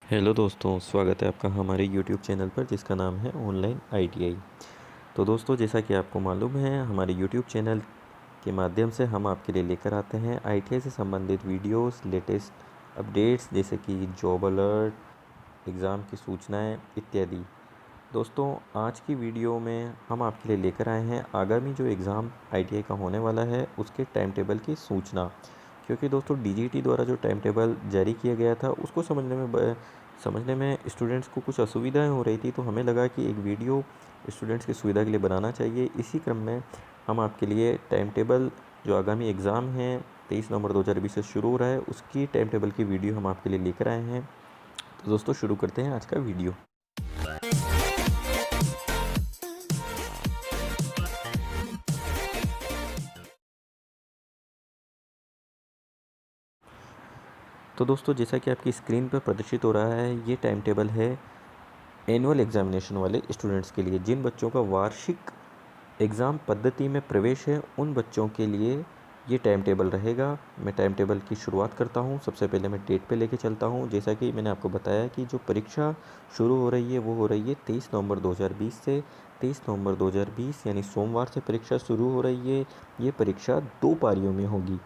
Hello दोस्तों, स्वागत है आपका हमारे यूट्यूब चैनल पर जिसका नाम है ऑनलाइन आईटीआई। तो दोस्तों, जैसा कि आपको मालूम है, हमारे यूट्यूब चैनल के माध्यम से हम आपके लिए लेकर आते हैं आईटीआई से संबंधित वीडियोस, लेटेस्ट अपडेट्स जैसे कि जॉब अलर्ट, एग्ज़ाम की सूचनाएं इत्यादि। दोस्तों, आज की वीडियो में हम आपके लिए लेकर आए हैं आगामी जो एग्ज़ाम आईटीआई का होने वाला है उसके टाइम टेबल की सूचना। क्योंकि दोस्तों, डीजीटी द्वारा जो टाइम टेबल जारी किया गया था उसको समझने में स्टूडेंट्स को कुछ असुविधाएं हो रही थी, तो हमें लगा कि एक वीडियो स्टूडेंट्स की सुविधा के लिए बनाना चाहिए। इसी क्रम में हम आपके लिए टाइम टेबल जो आगामी एग्ज़ाम है 23 नवंबर 2020 से शुरू हो रहा है उसकी टाइम टेबल की वीडियो हम आपके लिए लेकर आए हैं। तो दोस्तों, शुरू करते हैं आज का वीडियो। तो दोस्तों, जैसा कि आपकी स्क्रीन पर प्रदर्शित हो रहा है, ये टाइम टेबल है एनुअल एग्जामिनेशन वाले स्टूडेंट्स के लिए। जिन बच्चों का वार्षिक एग्ज़ाम पद्धति में प्रवेश है उन बच्चों के लिए ये टाइम टेबल रहेगा। मैं टाइम टेबल की शुरुआत करता हूँ। सबसे पहले मैं डेट पे लेके चलता हूँ। जैसा कि मैंने आपको बताया कि जो परीक्षा शुरू हो रही है वो हो रही है 23 नवंबर 2020 से। 23 नवंबर 2020 यानी सोमवार से परीक्षा शुरू हो रही है। ये परीक्षा 2 पारियों में होगी।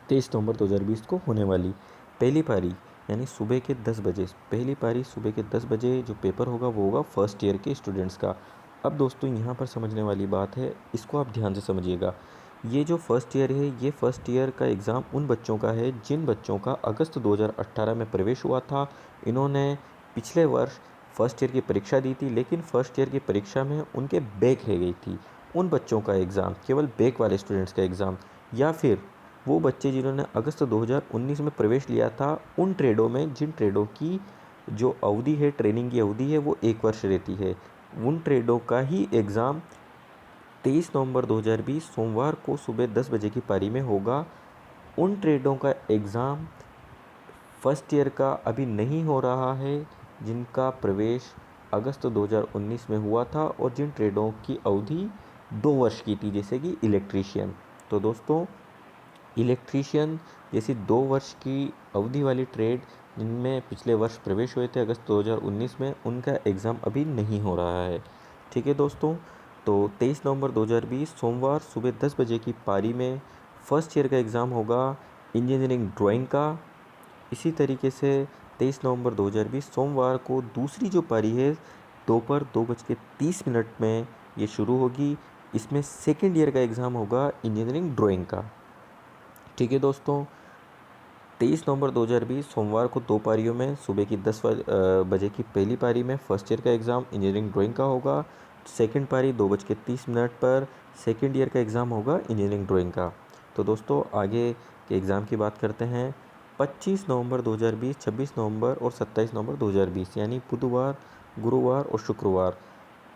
23 नवंबर 2020 को होने वाली पहली पारी यानी सुबह के 10 बजे, पहली पारी सुबह के 10 बजे जो पेपर होगा वो होगा फर्स्ट ईयर के स्टूडेंट्स का। अब दोस्तों, यहाँ पर समझने वाली बात है, इसको आप ध्यान से समझिएगा। ये जो फर्स्ट ईयर है, ये फर्स्ट ईयर का एग्ज़ाम उन बच्चों का है जिन बच्चों का अगस्त 2018 में प्रवेश हुआ था। इन्होंने पिछले वर्ष फर्स्ट ईयर की परीक्षा दी थी, लेकिन फर्स्ट ईयर की परीक्षा में उनके बैक रह गई थी। उन बच्चों का एग्ज़ाम, केवल बैक वाले स्टूडेंट्स का एग्ज़ाम, या फिर वो बच्चे जिन्होंने अगस्त 2019 में प्रवेश लिया था उन ट्रेडों में जिन ट्रेडों की जो अवधि है, ट्रेनिंग की अवधि है, वो 1 वर्ष रहती है, उन ट्रेडों का ही एग्ज़ाम 23 नवंबर 2020 सोमवार को सुबह 10 बजे की पारी में होगा। उन ट्रेडों का एग्ज़ाम फर्स्ट ईयर का अभी नहीं हो रहा है जिनका प्रवेश अगस्त 2019 में हुआ था और जिन ट्रेडों की अवधि 2 वर्ष की थी, जैसे कि इलेक्ट्रीशियन। तो दोस्तों, इलेक्ट्रीशियन जैसी 2 वर्ष की अवधि वाली ट्रेड जिनमें पिछले वर्ष प्रवेश हुए थे अगस्त 2019 में, उनका एग्ज़ाम अभी नहीं हो रहा है। ठीक है दोस्तों, तो 23 नवंबर 2020 सोमवार सुबह 10 बजे की पारी में फर्स्ट ईयर का एग्ज़ाम होगा इंजीनियरिंग ड्राइंग का। इसी तरीके से 23 नवंबर 2020 सोमवार को दूसरी जो पारी है दोपहर 2:30 में ये शुरू होगी। इसमें सेकेंड ईयर का एग्ज़ाम होगा इंजीनियरिंग ड्राइंग का। ठीक है दोस्तों, 23 नवंबर 2020 सोमवार को 2 पारियों में सुबह की 10 बजे की पहली पारी में फर्स्ट ईयर का एग्ज़ाम इंजीनियरिंग ड्राइंग का होगा। सेकंड पारी 2:30 पर सेकंड ईयर का एग्ज़ाम होगा इंजीनियरिंग ड्राइंग का। तो दोस्तों, आगे के एग्ज़ाम की बात करते हैं। 25 नवंबर 2020, 26 नवंबर और 27 नवंबर 2020 यानी बुधवार, गुरुवार और शुक्रवार,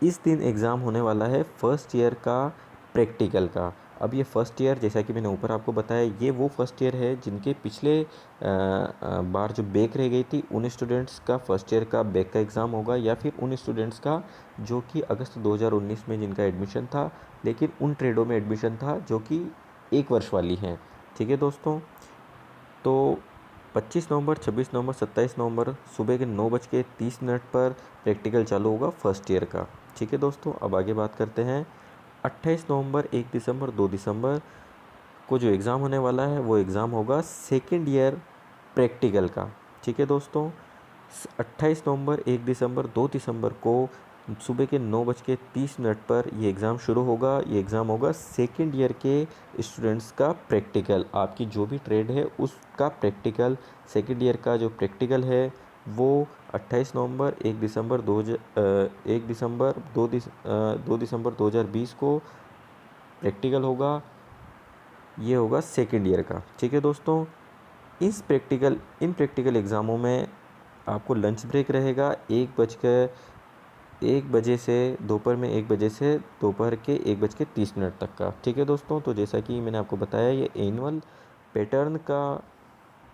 इस दिन एग्ज़ाम होने वाला है फर्स्ट ईयर का प्रैक्टिकल का। अब ये फर्स्ट ईयर, जैसा कि मैंने ऊपर आपको बताया, ये वो फर्स्ट ईयर है जिनके पिछले बार जो बैक रह गई थी उन स्टूडेंट्स का फर्स्ट ईयर का बैक का एग्ज़ाम होगा, या फिर उन स्टूडेंट्स का जो कि अगस्त 2019 में जिनका एडमिशन था लेकिन उन ट्रेडों में एडमिशन था जो कि 1 वर्ष वाली हैं। ठीक है दोस्तों, तो 25 नवंबर, 26 नवंबर, 27 नवंबर सुबह के 9:30 पर प्रैक्टिकल चालू होगा फर्स्ट ईयर का। ठीक है दोस्तों, अब आगे बात करते हैं। 28 नवंबर, 1 दिसंबर, 2 दिसंबर को जो एग्ज़ाम होने वाला है वो एग्ज़ाम होगा सेकेंड ईयर प्रैक्टिकल का। ठीक है दोस्तों, 28 नवंबर, 1 दिसंबर, 2 दिसंबर को सुबह के 9:30 पर ये एग्ज़ाम शुरू होगा। ये एग्ज़ाम होगा सेकेंड ईयर के स्टूडेंट्स का प्रैक्टिकल। आपकी जो भी ट्रेड है उसका प्रैक्टिकल, सेकेंड ईयर का जो प्रैक्टिकल है वो 28 नवंबर, 1 दिसंबर 2 दिसंबर 2020 को प्रैक्टिकल होगा। ये होगा सेकेंड ईयर का। ठीक है दोस्तों, इन प्रैक्टिकल एग्ज़ामों में आपको लंच ब्रेक रहेगा 1 बजे से दोपहर में 1 बजे से दोपहर के 1:30 तक का। ठीक है दोस्तों, तो जैसा कि मैंने आपको बताया, ये एनुअल पैटर्न का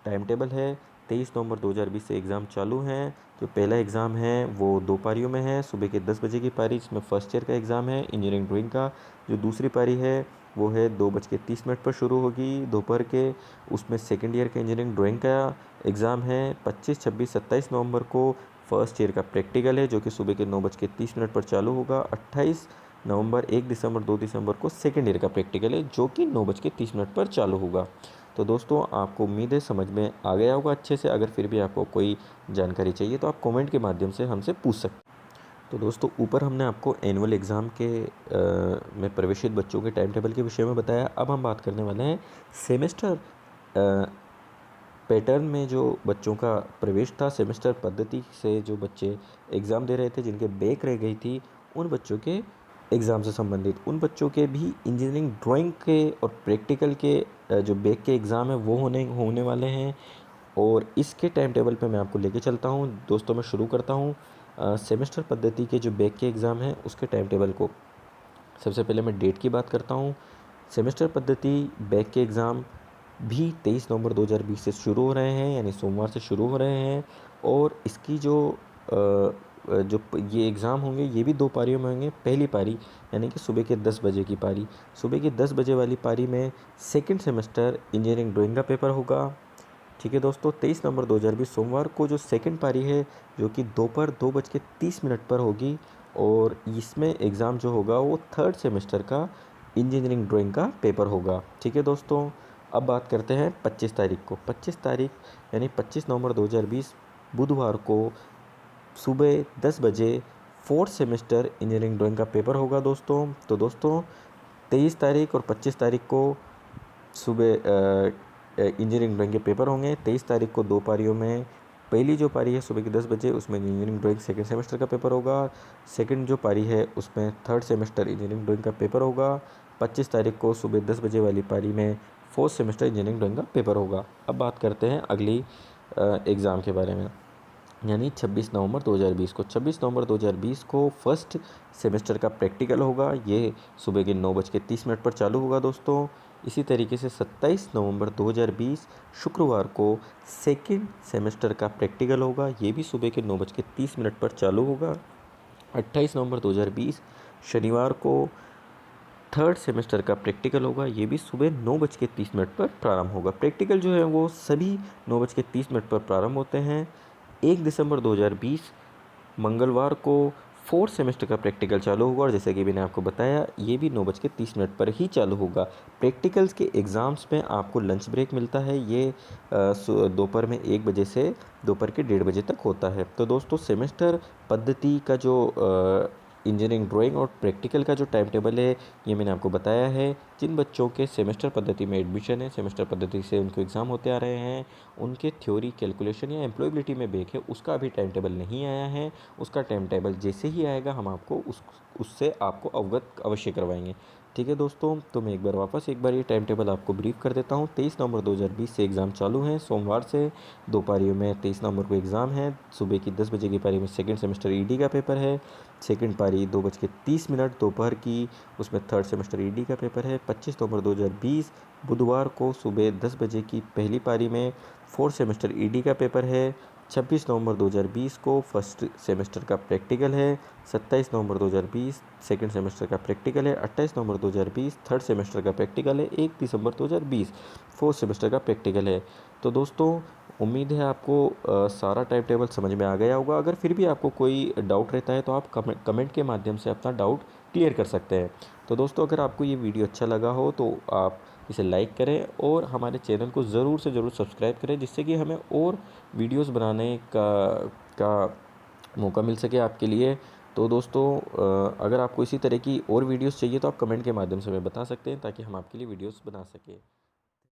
टाइम टेबल है। 23 नवंबर 2020 से एग्ज़ाम चालू हैं। जो पहला एग्ज़ाम है वो 2 पारियों में है। सुबह के 10 बजे की पारी, इसमें फर्स्ट ईयर का एग्ज़ाम है इंजीनियरिंग ड्राइंग का। जो दूसरी पारी है वो है 2:30 पर शुरू होगी दोपहर के। उसमें सेकेंड ईयर के इंजीनियरिंग ड्राइंग का एग्ज़ाम है। 25, 26, 27 नवंबर को फर्स्ट ईयर का प्रैक्टिकल है जो कि सुबह के 9:30 पर चालू होगा। 28 नवंबर, 1 दिसंबर, 2 दिसंबर को सेकेंड ईयर का प्रैक्टिकल है जो कि 9:30 पर चालू होगा। तो दोस्तों आपको उम्मीद है समझ में आ गया होगा अच्छे से। अगर फिर भी आपको कोई जानकारी चाहिए तो आप कमेंट के माध्यम से हमसे पूछ सकते हैं। तो दोस्तों ऊपर हमने आपको एनुअल एग्ज़ाम के में प्रवेशित बच्चों के टाइम टेबल के विषय में बताया। अब हम बात करने वाले हैं सेमेस्टर पैटर्न में जो बच्चों का प्रवेश था, सेमेस्टर पद्धति से जो बच्चे एग्ज़ाम दे रहे थे जिनके बैक रह गई थी, उन बच्चों के एग्ज़ाम से संबंधित उन बच्चों के भी इंजीनियरिंग ड्राइंग के और प्रैक्टिकल के जो बैक के एग्ज़ाम है वो होने वाले हैं। और इसके टाइम टेबल पे मैं आपको लेके चलता हूँ। दोस्तों मैं शुरू करता हूँ सेमेस्टर पद्धति के जो बैक के एग्ज़ाम हैं उसके टाइम टेबल को। सबसे पहले मैं डेट की बात करता हूँ। सेमेस्टर पद्धति बैक के एग्ज़ाम भी 23 नवंबर 2020 से शुरू हो रहे हैं, यानी सोमवार से शुरू हो रहे हैं। और इसकी जो ये एग्ज़ाम होंगे ये भी 2 पारियों में होंगे। पहली पारी यानी कि सुबह के 10 बजे की पारी, सुबह के 10 बजे वाली पारी में सेकंड सेमेस्टर इंजीनियरिंग ड्राइंग का पेपर होगा। ठीक है दोस्तों, 23 नवंबर 2020 सोमवार को जो सेकंड पारी है जो कि दोपहर 2:30 पर होगी। और इसमें एग्ज़ाम जो होगा वो थर्ड सेमेस्टर का इंजीनियरिंग ड्राइंग का पेपर होगा। ठीक है दोस्तों, अब बात करते हैं 25 तारीख को। 25 तारीख यानी 25 नवंबर 2020 बुधवार को सुबह 10 बजे फोर्थ सेमेस्टर इंजीनियरिंग ड्राइंग का पेपर होगा दोस्तों। तो दोस्तों 23 तारीख और 25 तारीख को सुबह इंजीनियरिंग ड्राइंग के पेपर होंगे। 23 तारीख को 2 पारियों में पहली जो पारी है सुबह के 10 बजे उसमें इंजीनियरिंग ड्राइंग सेकंड सेमेस्टर का पेपर होगा। सेकंड जो पारी है उसमें थर्ड सेमेस्टर इंजीनियरिंग ड्राइंग का पेपर होगा। 25 तारीख को सुबह 10 बजे वाली पारी में फोर्थ सेमेस्टर इंजीनियरिंग ड्राइंग का पेपर होगा। अब बात करते हैं अगली एग्ज़ाम के बारे में, यानी 26 नवंबर 2020 को। 26 नवंबर 2020 को फर्स्ट सेमेस्टर का प्रैक्टिकल होगा। ये सुबह के 9:30 पर चालू होगा दोस्तों। इसी तरीके से 27 नवंबर 2020 शुक्रवार को सेकंड सेमेस्टर का प्रैक्टिकल होगा। ये भी सुबह के 9:30 पर चालू होगा। 28 नवंबर 2020 शनिवार को थर्ड सेमेस्टर का प्रैक्टिकल होगा। ये भी सुबह 9:30 पर प्रारंभ होगा। प्रैक्टिकल जो है वो सभी 9:30 पर प्रारंभ होते हैं। 1 दिसंबर 2020 मंगलवार को फोर्थ सेमेस्टर का प्रैक्टिकल चालू होगा। और जैसे कि मैंने आपको बताया ये भी 9:30 पर ही चालू होगा। प्रैक्टिकल्स के एग्ज़ाम्स में आपको लंच ब्रेक मिलता है। ये दोपहर में 1 बजे से दोपहर के 1:30 बजे तक होता है। तो दोस्तों सेमेस्टर पद्धति का जो इंजीनियरिंग ड्राइंग और प्रैक्टिकल का जो टाइम टेबल है ये मैंने आपको बताया है। जिन बच्चों के सेमेस्टर पद्धति में एडमिशन है, सेमेस्टर पद्धति से उनको एग्ज़ाम होते आ रहे हैं, उनके थ्योरी कैलकुलेशन या एम्प्लॉयबिलिटी में बैक है उसका अभी टाइम टेबल नहीं आया है। उसका टाइम टेबल जैसे ही आएगा हम आपको उससे आपको अवगत अवश्य करवाएंगे। ठीक है दोस्तों, तो मैं एक बार ये टाइम टेबल आपको ब्रीफ कर देता हूँ। 23 नवंबर 2020 से एग्ज़ाम चालू हैं। सोमवार से 2 पारियों में 23 नवंबर को एग्ज़ाम है। सुबह की 10 बजे की पारी में सेकंड सेमेस्टर ईडी का पेपर है। सेकंड पारी 2:30 दोपहर की, उसमें थर्ड सेमेस्टर ईडी का पेपर है। 25 नवंबर 2020 बुधवार को सुबह 10 बजे की पहली पारी में फोर्थ सेमेस्टर ईडी का पेपर है। 26 नवंबर 2020 को फर्स्ट सेमेस्टर का प्रैक्टिकल है। 27 नवंबर 2020 सेकंड सेमेस्टर का प्रैक्टिकल है। 28 नवंबर 2020 थर्ड सेमेस्टर का प्रैक्टिकल है। 1 दिसंबर 2020 फोर्थ सेमेस्टर का प्रैक्टिकल है। तो दोस्तों उम्मीद है आपको सारा टाइम टेबल समझ में आ गया होगा। अगर फिर भी आपको कोई डाउट रहता है तो आप कमेंट के माध्यम से अपना डाउट क्लियर कर सकते हैं। तो दोस्तों अगर आपको ये वीडियो अच्छा लगा हो तो आप इसे लाइक करें और हमारे चैनल को ज़रूर से ज़रूर सब्सक्राइब करें, जिससे कि हमें और वीडियोस बनाने का मौका मिल सके आपके लिए। तो दोस्तों अगर आपको इसी तरह की और वीडियोस चाहिए तो आप कमेंट के माध्यम से हमें बता सकते हैं ताकि हम आपके लिए वीडियोस बना सकें।